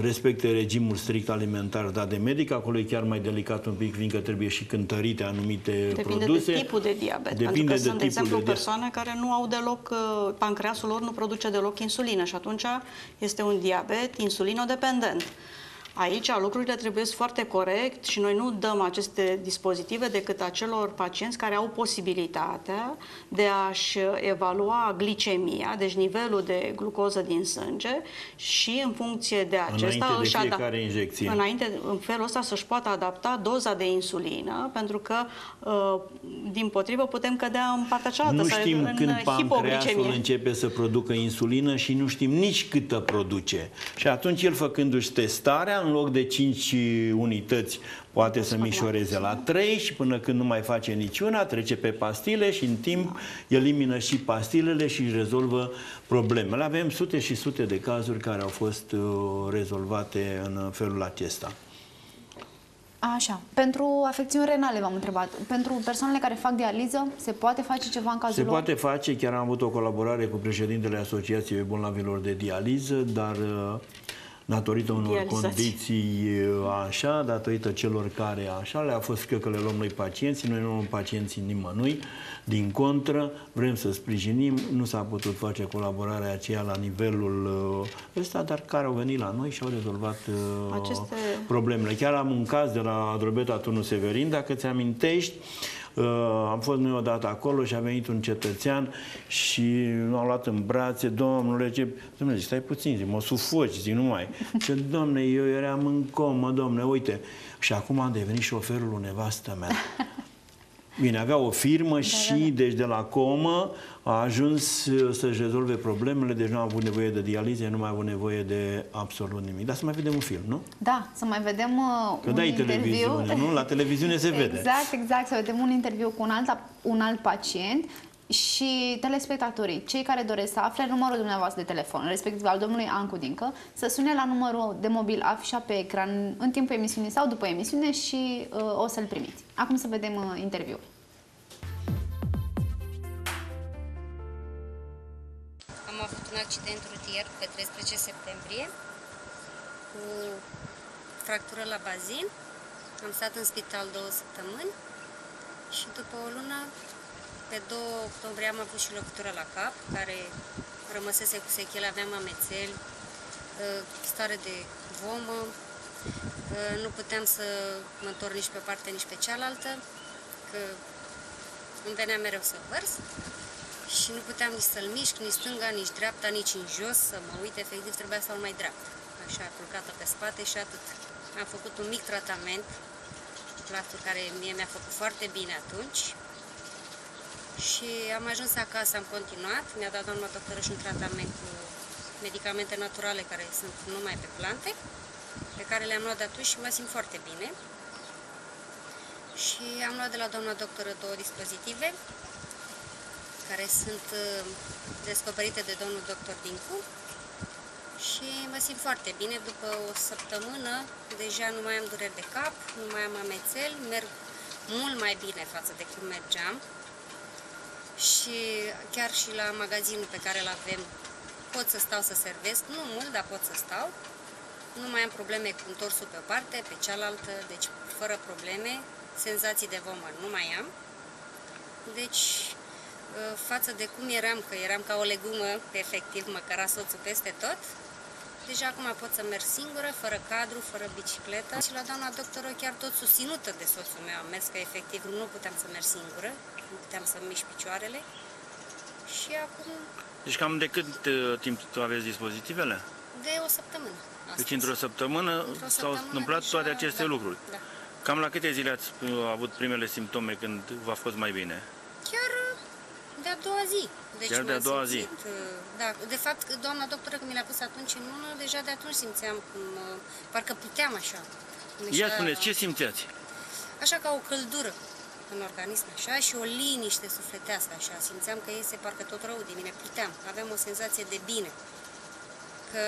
respecte regimul strict alimentar dat de medic. Acolo e chiar mai delicat un pic, fiindcă trebuie și cântărite anumite produse. Depinde de tipul de diabet. Pentru că sunt, de exemplu, persoane care nu au deloc, pancreasul lor nu produce deloc insulină și atunci este un diabet insulinodependent. Aici lucrurile trebuie foarte corect și noi nu dăm aceste dispozitive decât acelor pacienți care au posibilitatea de a-și evalua glicemia, deci nivelul de glucoză din sânge și în funcție de acesta în felul ăsta să-și poată adapta doza de insulină, pentru că din potrivă putem cădea în partea cealaltă, nu știm când pancreasul începe să producă insulină și nu știm nici câtă produce. Și atunci el, făcându-și testarea, în loc de 5 unități poate să mișoreze la 3 și până când nu mai face niciuna, trece pe pastile și în timp elimină și pastilele și rezolvă problemele. Avem sute și sute de cazuri care au fost rezolvate în felul acesta. Așa. Pentru afecțiuni renale v-am întrebat. Pentru persoanele care fac dializă, se poate face ceva în cazul lor? Se poate face. Chiar am avut o colaborare cu președintele Asociației Bolnavilor de Dializă, dar datorită unor condiții așa, datorită celor care așa, le-a fost că le luăm noi pacienții, noi nu luăm pacienții nimănui, din contră, vrem să sprijinim, nu s-a putut face colaborarea aceea la nivelul ăsta, dar care au venit la noi și au rezolvat problemele. Chiar am un caz de la Drobeta Tunu Severin, dacă ți amintești, am fost noi odată acolo și a venit un cetățean și l-am luat în brațe. Domnule, domnule, stai puțin, zic, mă sufoci, zic, nu mai. Ce, domne, eu eram în comă, domne, uite. Și acum am devenit șoferul lui nevastă mea. Bine, avea o firmă și deci de la comă a ajuns să-și rezolve problemele, deci nu a avut nevoie de dialize, nu mai a avut nevoie de absolut nimic. Dar să mai vedem un film, nu? Da, să mai vedem Că un dai interviu. televiziune, nu? La televiziune se vede. Exact, să vedem un interviu cu un alt pacient și telespectatorii, cei care doresc să afle numărul dumneavoastră de telefon, respectiv al domnului Ancu Dincă, să sune la numărul de mobil afișat pe ecran în timpul emisiunii sau după emisiune și o să-l primiți. Acum să vedem interviul. Am avut un accident rutier pe 13 septembrie cu fractură la bazin. Am stat în spital 2 săptămâni și după o lună, pe 2 octombrie, am avut și lovitură la cap, care rămăsese cu sechele, aveam amețeli, stare de vomă, nu puteam să mă întorc nici pe parte, nici pe cealaltă, că îmi venea mereu să vărs. Și nu puteam nici să-l mișc, nici stânga, nici dreapta, nici în jos, să mă uit, efectiv trebuia să-l mai dreaptă. Așa, culcată pe spate și atât. Am făcut un mic tratament, plaster care mie mi-a făcut foarte bine atunci. Și am ajuns acasă, am continuat, mi-a dat doamna doctoră și un tratament cu medicamente naturale care sunt numai pe plante, pe care le-am luat de atunci și mă simt foarte bine. Și am luat de la doamna doctoră 2 dispozitive, care sunt descoperite de domnul doctor Dincu și mă simt foarte bine. După o săptămână deja nu mai am dureri de cap, nu mai am amețeli, merg mult mai bine față de cum mergeam și chiar și la magazinul pe care îl avem pot să stau să servesc, nu mult, dar pot să stau. Nu mai am probleme cu întorsul pe o parte, pe cealaltă, deci fără probleme, senzații de vomă nu mai am. Deci față de cum eram, că eram ca o legumă, efectiv, mă căra soțul peste tot, deja acum pot să merg singură, fără cadru, fără bicicletă. Și la doamna doctoră chiar tot susținută de soțul meu am mers, că efectiv nu puteam să merg singură, nu puteam să mișc picioarele. Și acum... Deci cam de cât timp aveți dispozitivele? De o săptămână. Deci într-o săptămână s-au întâmplat toate aceste lucruri. Da. Cam la câte zile ați avut primele simptome când v-a fost mai bine? Chiar de-a doua zi. Deci chiar de-a doua zi? Da, de fapt, doamna doctoră când mi l-a pus atunci în mână, deja de atunci simțeam cum, parcă puteam așa. Ia spuneți, ce simțeați? Așa ca o căldură în organism, așa, și o liniște sufletească, așa. Simțeam că iese parcă tot rău de mine, puteam. Aveam o senzație de bine. Că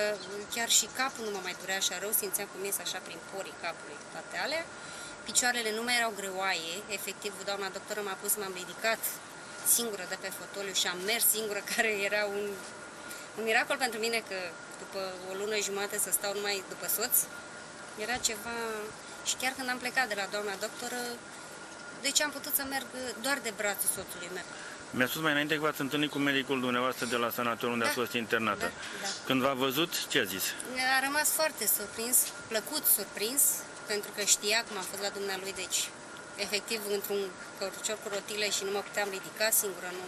chiar și capul nu mă mai durea așa rău, simțeam cum iese așa prin porii capului, toate alea. Picioarele nu mai erau greoaie, efectiv, doamna doctoră m-a pus, m-am ridicat singură de pe fotoliu și am mers singură, care era un miracol pentru mine, că după o lună jumate să stau numai după soț, era ceva... Și chiar când am plecat de la doamna doctoră, deci am putut să merg doar de brațul soțului meu. Mi-a spus mai înainte că v-ați întâlnit cu medicul dumneavoastră de la sanatoriu unde ați fost internată. Da. Când v-a văzut, ce a zis? A rămas foarte surprins, plăcut surprins, pentru că știa cum am fost la dumnealui, deci efectiv într-un cărucior cu rotile și nu mă puteam ridica singură, nu.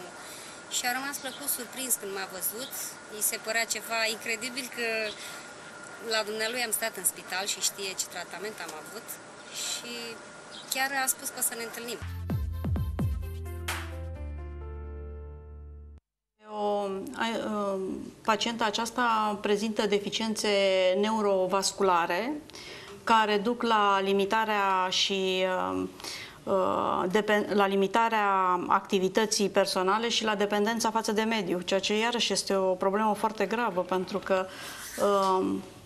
Și a rămas plăcut surprins când m-a văzut. Îi se părea ceva incredibil că la dumnealui am stat în spital și știe ce tratament am avut și chiar a spus că o să ne întâlnim. Pacienta aceasta prezintă deficiențe neurovasculare care duc la limitarea și la limitarea activității personale și la dependența față de mediu, ceea ce iarăși este o problemă foarte gravă, pentru că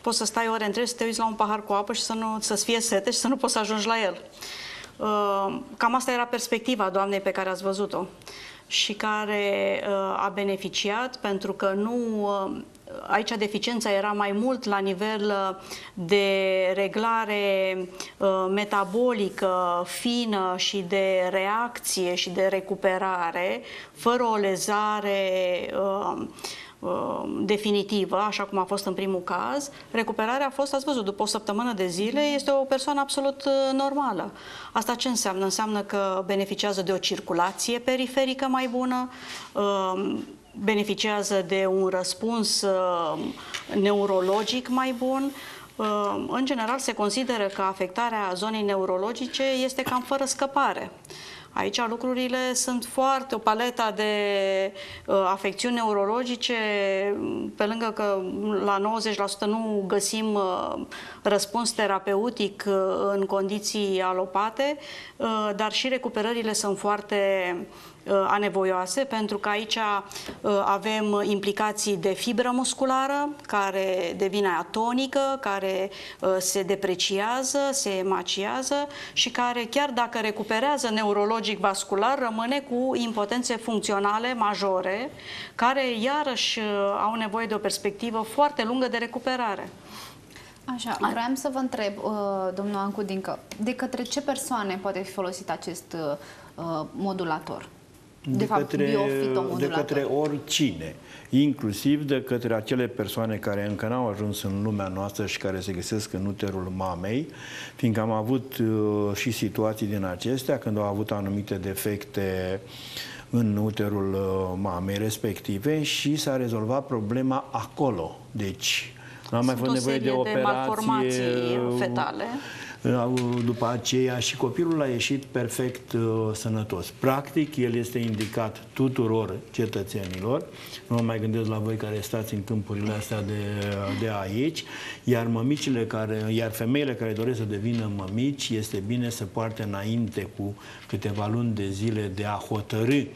poți să stai ore întregi să te uiți la un pahar cu apă și să-ți fie sete și să nu poți să ajungi la el. Cam asta era perspectiva doamnei pe care ați văzut-o și care a beneficiat, pentru că nu... Aici deficiența era mai mult la nivel de reglare metabolică fină și de reacție și de recuperare, fără o lezare definitivă, așa cum a fost în primul caz. Recuperarea a fost, ați văzut, după o săptămână de zile, este o persoană absolut normală. Asta ce înseamnă? Înseamnă că beneficiază de o circulație periferică mai bună, beneficiază de un răspuns neurologic mai bun. În general, se consideră că afectarea zonei neurologice este cam fără scăpare. Aici lucrurile sunt foarte, o paletă de afecțiuni neurologice, pe lângă că la 90% nu găsim răspuns terapeutic în condiții alopate, dar și recuperările sunt foarte anevoioase, pentru că aici avem implicații de fibră musculară care devine atonică, care se depreciază, se emaciază și care, chiar dacă recuperează neurologic vascular, rămâne cu impotențe funcționale majore, care iarăși au nevoie de o perspectivă foarte lungă de recuperare. Așa, vreau să vă întreb, domnul Ancu Dincă, de către ce persoane poate fi folosit acest modulator? De către oricine, inclusiv de către acele persoane care încă n-au ajuns în lumea noastră și care se găsesc în uterul mamei, fiindcă am avut și situații din acestea când au avut anumite defecte în uterul mamei respective și s-a rezolvat problema acolo. Deci, n-am mai fost nevoie de operație, malformații fetale. După aceea și copilul a ieșit perfect sănătos. Practic, el este indicat tuturor cetățenilor. Nu mă mai gândesc la voi care stați în câmpurile astea de aici. Iar iar femeile care doresc să devină mămici, este bine să poarte înainte cu câteva luni de zile de a hotărî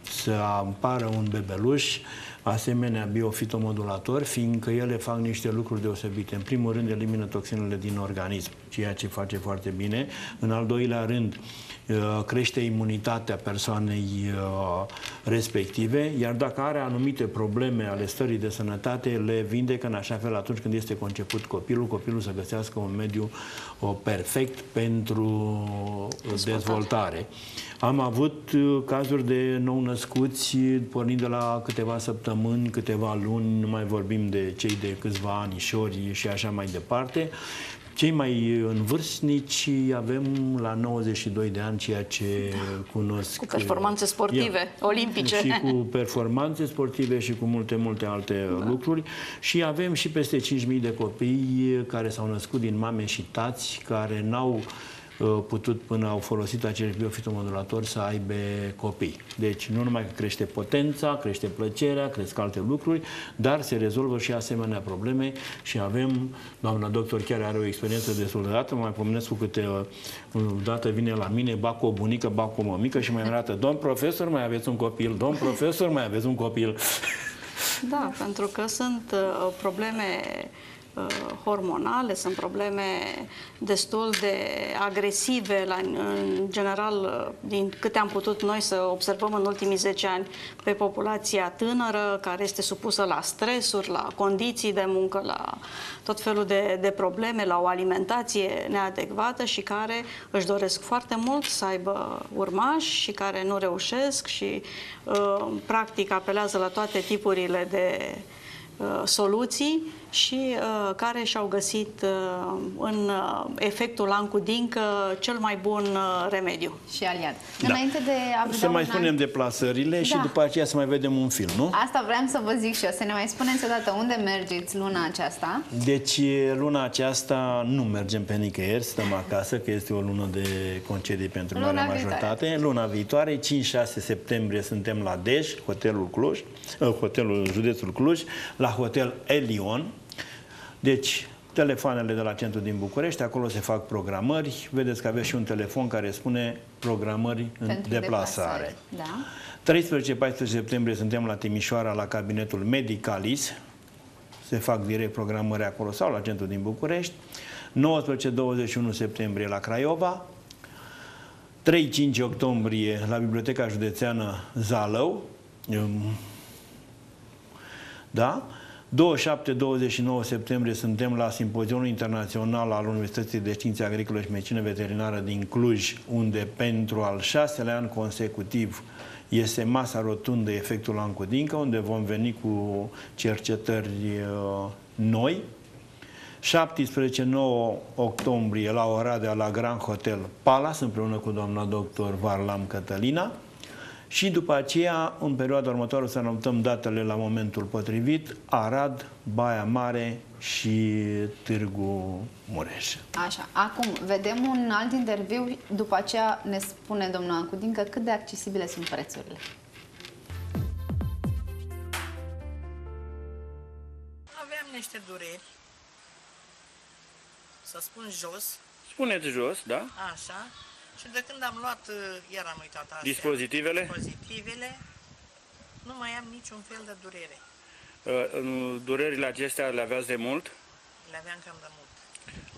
să apară un bebeluș, asemenea biofitomodulatori, fiindcă ele fac niște lucruri deosebite. În primul rând, elimină toxinele din organism, ceea ce face foarte bine. În al doilea rând, crește imunitatea persoanei respective, iar dacă are anumite probleme ale stării de sănătate, le vindecă în așa fel atunci când este conceput copilul să găsească un mediu perfect pentru dezvoltare. Am avut cazuri de nou-născuți pornind de la câteva săptămâni, câteva luni, nu mai vorbim de cei de câțiva anișori și așa mai departe. Cei mai învârstnici avem la 92 de ani, ceea ce cunosc. Cu performanțe sportive, olimpice. Și cu performanțe sportive și cu multe alte lucruri. Și avem și peste 5.000 de copii care s-au născut din mame și tați, care n-au putut, până au folosit acești biofitomodulatori, să aibă copii. Deci nu numai că crește potența, crește plăcerea, cresc alte lucruri, dar se rezolvă și asemenea probleme și avem, doamna doctor chiar are o experiență destul de dată, mai pomenesc cu câte dată vine la mine, ba cu o bunică, ba cu o mămică și mai arată: domn profesor, mai aveți un copil, domn profesor, mai aveți un copil. Da, pentru că sunt probleme hormonale, sunt probleme destul de agresive, în general, din câte am putut noi să observăm în ultimii 10 ani pe populația tânără, care este supusă la stresuri, la condiții de muncă, la tot felul de probleme, la o alimentație neadecvată și care își doresc foarte mult să aibă urmași și care nu reușesc și practic apelează la toate tipurile de soluții și care și-au găsit în efectul Ancu Dincă cel mai bun remediu. Și aliat. Înainte de a să mai spunem deplasările și după aceea să mai vedem un film, nu? Asta vreau să vă zic și eu, să ne mai spuneți odată unde mergeți luna aceasta. Deci luna aceasta nu mergem pe nicăieri, stăm acasă, că este o lună de concedii pentru marea majoritate. Luna viitoare, 5-6 septembrie, suntem la Dej, hotelul județul Cluj, la Hotel Elion. Deci, telefoanele de la centru din București, acolo se fac programări. Vedeți că aveți și un telefon care spune programări în deplasare. Da. 13-14 septembrie suntem la Timișoara, la cabinetul Medicalis. Se fac direct programări acolo sau la centru din București. 19-21 septembrie la Craiova. 3-5 octombrie la Biblioteca Județeană Zalău. Da? 27-29 septembrie suntem la Simpozionul Internațional al Universității de Științe Agricole și Medicină Veterinară din Cluj, unde pentru al 6-lea an consecutiv este masa rotundă Efectul Ancu Dincă, unde vom veni cu cercetări noi. 17-9 octombrie la Oradea, la Grand Hotel Palace, împreună cu doamna doctor Varlam Cătălina. și după aceea, în perioada următoare, o să anotăm datele la momentul potrivit, Arad, Baia Mare și Târgu Mureș. Așa, acum vedem un alt interviu, după aceea ne spune domnul Ancu Dincă cât de accesibile sunt prețurile. Aveam niște dureri, să spun jos. Spuneți jos, da? Așa. Și de când am luat, iar am uitat astea, Dispozitivele? Dispozitivele, nu mai am niciun fel de durere. Durerile acestea le aveați de mult? Le aveam cam de mult.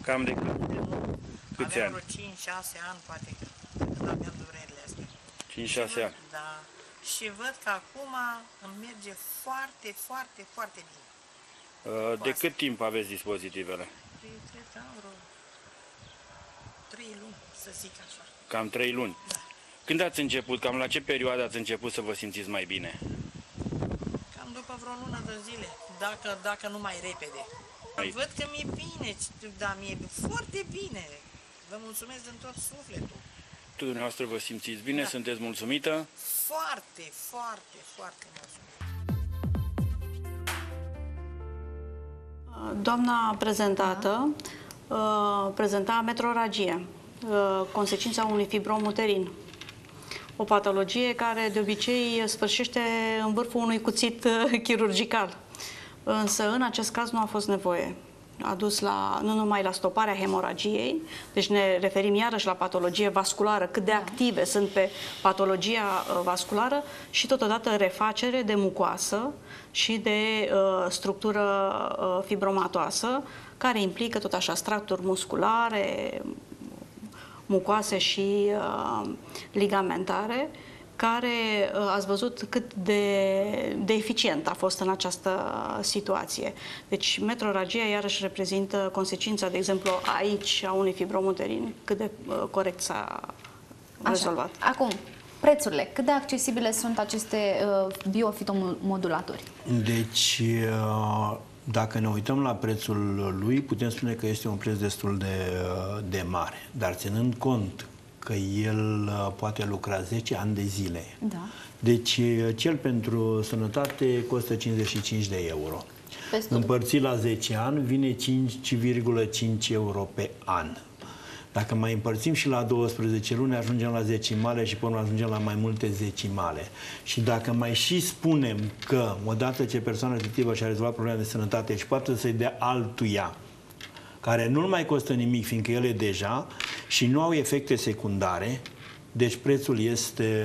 Cam de cât? De mult. Câți aveam ani? vreo 5-6 ani, poate, când aveam durerile astea. 5-6 ani. Da. Și văd că acum îmi merge foarte, foarte, foarte bine. De cât timp aveți dispozitivele? Cred că am vreo 3 luni, să zic așa. Cam 3 luni. Da. Când ați început, cam la ce perioadă ați început să vă simțiți mai bine? Cam după vreo lună de zile, dacă nu mai repede. Văd că mi-e bine, da, mi-e foarte bine. Vă mulțumesc din tot sufletul. Dumneavoastră vă simțiți bine? Da. Sunteți mulțumită? Foarte, foarte, foarte mulțumit. Doamna prezentată prezenta metroragie, consecința unui fibrom uterin. O patologie care de obicei sfârșește în vârful unui cuțit chirurgical. Însă în acest caz nu a fost nevoie. A dus nu numai la stoparea hemoragiei, deci ne referim iarăși la patologie vasculară, cât de active sunt pe patologia vasculară și totodată refacere de mucoasă și de structură fibromatoasă, care implică tot așa stracturi musculare, mucoase și ligamentare, care ați văzut cât de eficient a fost în această situație. Deci metroragia iarăși reprezintă consecința, de exemplu, aici a unui fibrom uterin, cât de corect s-a rezolvat. Acum, prețurile. Cât de accesibile sunt aceste biofitomodulatori? Deci, dacă ne uităm la prețul lui, putem spune că este un preț destul de mare. Dar ținând cont că el poate lucra 10 ani de zile. Da. Deci, cel pentru sănătate costă 55 de euro. Împărțit la 10 ani, vine 5,5 euro pe an. Dacă mai împărțim și la 12 luni, ajungem la zecimale și până ajungem la mai multe zecimale. Și dacă mai și spunem că odată ce persoana respectivă și-a rezolvat problema de sănătate și poate să-i dea altuia, care nu mai costă nimic, fiindcă ele deja, și nu au efecte secundare, deci prețul este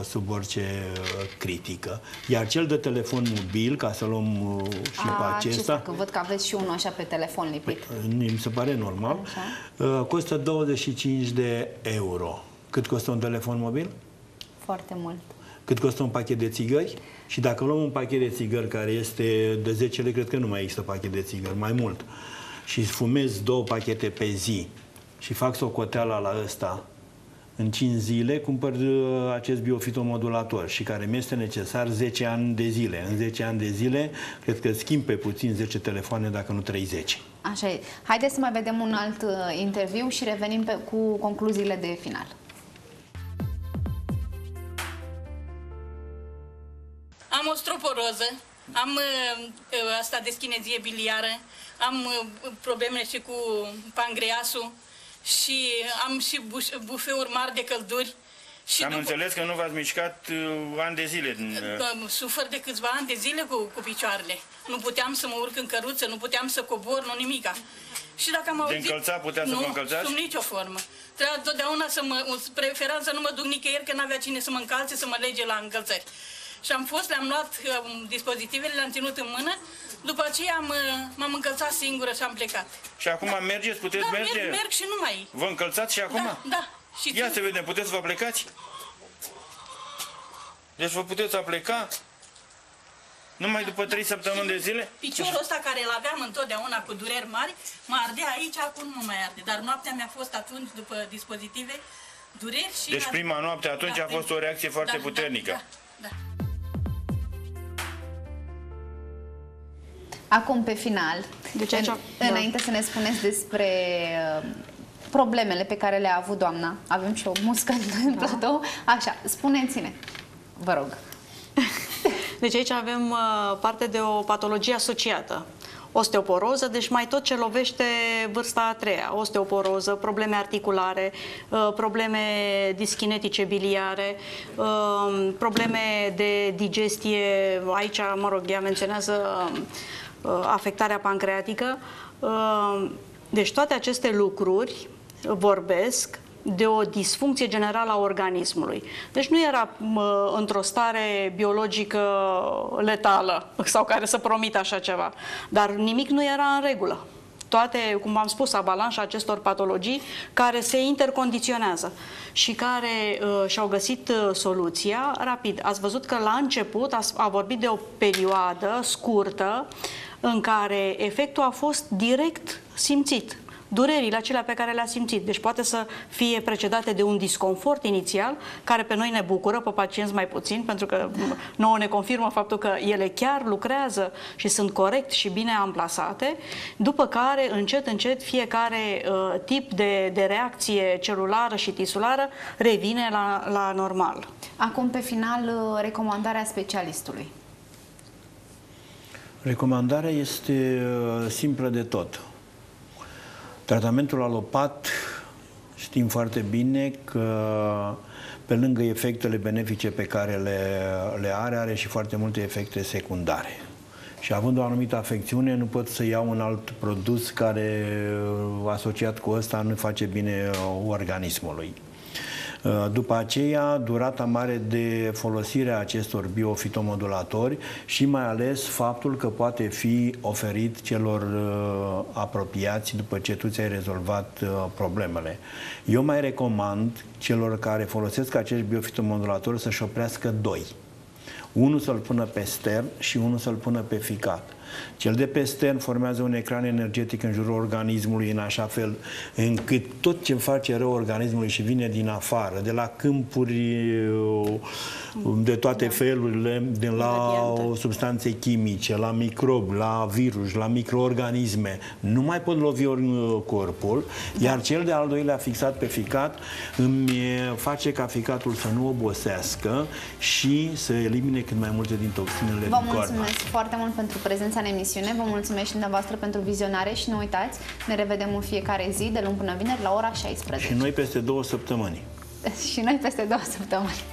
sub orice critică. Iar cel de telefon mobil, ca să luăm și pe acesta... Că văd că aveți și unul așa pe telefon lipit. Mi se pare normal. Costă 25 de euro. Cât costă un telefon mobil? Foarte mult. Cât costă un pachet de țigări? Și dacă luăm un pachet de țigări care este de 10 lei, cred că nu mai există pachet de țigări, mai mult. Și fumez 2 pachete pe zi și fac socoteala la ăsta, în 5 zile cumpăr acest biofitomodulator și care mi este necesar 10 ani de zile. În 10 ani de zile, cred că schimb pe puțin 10 telefoane, dacă nu 30. Așa e. Haideți să mai vedem un alt interviu și revenim cu concluziile de final. Am osteoporoză, am asta de schinezie biliară, am probleme și cu pancreasul și am și bufeuri mari de călduri. Și am înțeles că nu v-ați mișcat ani de zile. Sufăr de câțiva ani de zile cu picioarele. Nu puteam să mă urc în căruță, nu puteam să cobor, nu nimica. Și dacă am auzit... De încălțat puteați să vă încălțați? Nu, sub nicio formă. Trebuia totdeauna preferam să nu mă duc nicăieri, că n-avea cine să mă încalțe, să mă lege la încălțări. Și le-am luat dispozitivele, le-am ținut în mână, după aceea m-am încălțat singură și am plecat. Și acum mergeți? Puteți merge? Da, merg și nu mai... Vă încălțați și acum? Da. Și ia să vedem, puteți să vă plecați? Deci vă puteți apleca? Numai după 3 săptămâni de zile? Piciorul ăsta care îl aveam întotdeauna cu dureri mari, mă ardea aici, acum nu mai arde. Dar noaptea mi-a fost atunci, după dispozitive, dureri și... Deci prima noapte atunci a fost o reacție foarte puternică. Da. Acum, pe final, înainte să ne spuneți despre problemele pe care le-a avut doamna, avem și o muscă în platou, așa, spuneți-ne, Vă rog. Deci aici avem parte de o patologie asociată. Osteoporoză, deci mai tot ce lovește vârsta a treia. Osteoporoză, probleme articulare, probleme dischinetice biliare, probleme de digestie, aici, mă rog, ea menționează afectarea pancreatică. Deci toate aceste lucruri vorbesc de o disfuncție generală a organismului. Deci nu era într-o stare biologică letală sau care să promită așa ceva, dar nimic nu era în regulă. Toate, cum am spus, avalanșa acestor patologii care se intercondiționează și care și-au găsit soluția rapid. Ați văzut că la început a vorbit de o perioadă scurtă în care efectul a fost direct simțit. Durerile acelea pe care le-a simțit. Deci poate să fie precedate de un disconfort inițial, care pe noi ne bucură, pe pacienți mai puțin, pentru că nouă ne confirmă faptul că ele chiar lucrează și sunt corect și bine amplasate, după care, încet, încet, fiecare tip de reacție celulară și tisulară revine la normal. Acum, pe final, recomandarea specialistului. Recomandarea este simplă de tot. Tratamentul alopat, știm foarte bine că pe lângă efectele benefice pe care le are și foarte multe efecte secundare. Și având o anumită afecțiune, nu pot să iau un alt produs care, asociat cu ăsta, nu face bine organismului. După aceea, durata mare de folosire a acestor biofitomodulatori și mai ales faptul că poate fi oferit celor apropiați după ce tu ți-ai rezolvat problemele. Eu mai recomand celor care folosesc acești biofitomodulatori să-și oprească doi. Unul să-l pună pe stern și unul să-l pună pe ficat. Cel de pe stern formează un ecran energetic în jurul organismului în așa fel încât tot ce face rău organismului și vine din afară, de la câmpuri de toate felurile, de la substanțe chimice, la microbi, la virus, la microorganisme, nu mai pot lovi corpul, iar cel de-al doilea fixat pe ficat îmi face ca ficatul să nu obosească și să elimine cât mai multe din toxinele din corp. Vă mulțumesc foarte mult pentru prezența în emisiune, vă mulțumesc și dumneavoastră pentru vizionare și nu uitați, ne revedem în fiecare zi, de luni până vineri, la ora 16. Și noi peste 2 săptămâni. Și noi peste 2 săptămâni.